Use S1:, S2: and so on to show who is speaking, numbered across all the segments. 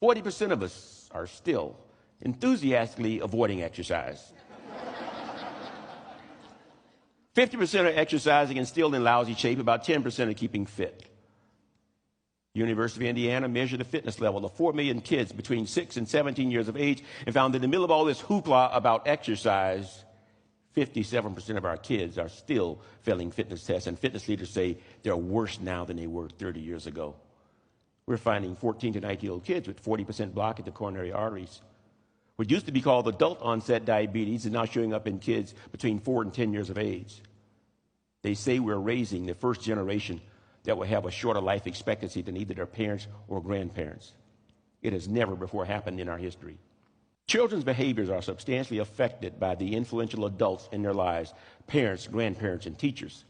S1: 40% of us are still enthusiastically avoiding exercise. 50% are exercising and still in lousy shape. About 10% are keeping fit. University of Indiana measured the fitness level of 4 million kids between 6 and 17 years of age and found that in the middle of all this hoopla about exercise, 57% of our kids are still failing fitness tests, and fitness leaders say they're worse now than they were 30 years ago. We're finding 14 to 19-year-old kids with 40% block at the coronary arteries. What used to be called adult-onset diabetes is now showing up in kids between 4 and 10 years of age. They say we're raising the first generation that will have a shorter life expectancy than either their parents or grandparents. It has never before happened in our history. Children's behaviors are substantially affected by the influential adults in their lives, parents, grandparents, and teachers.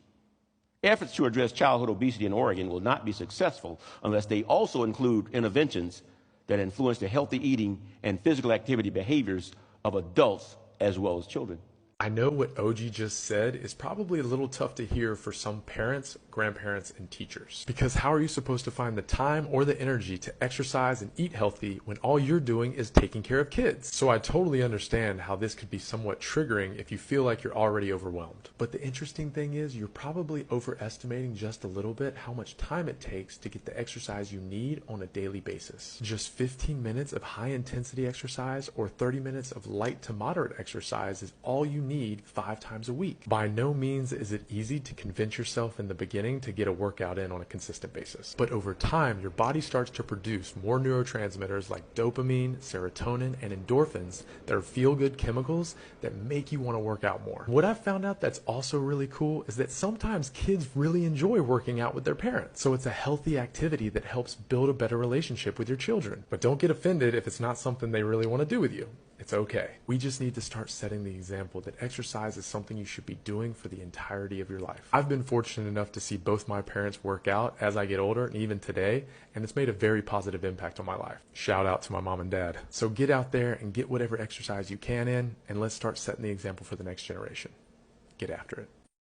S1: Efforts to address childhood obesity in Oregon will not be successful unless they also include interventions that influence the healthy eating and physical activity behaviors of adults as well as children.
S2: I know what Ogie just said is probably a little tough to hear for some parents, grandparents, and teachers. Because how are you supposed to find the time or the energy to exercise and eat healthy when all you're doing is taking care of kids? So I totally understand how this could be somewhat triggering if you feel like you're already overwhelmed. But the interesting thing is you're probably overestimating just a little bit how much time it takes to get the exercise you need on a daily basis. Just 15 minutes of high intensity exercise or 30 minutes of light to moderate exercise is all you need 5 times a week. By no means is it easy to convince yourself in the beginning to get a workout in on a consistent basis. But over time, your body starts to produce more neurotransmitters like dopamine, serotonin, and endorphins that are feel-good chemicals that make you want to work out more. What I've found out that's also really cool is that sometimes kids really enjoy working out with their parents. So it's a healthy activity that helps build a better relationship with your children. But don't get offended if it's not something they really want to do with you. It's okay. We just need to start setting the example that exercise is something you should be doing for the entirety of your life. I've been fortunate enough to see both my parents work out as I get older and even today, and it's made a very positive impact on my life. Shout out to my mom and dad. So get out there and get whatever exercise you can in, and let's start setting the example for the next generation. Get after it.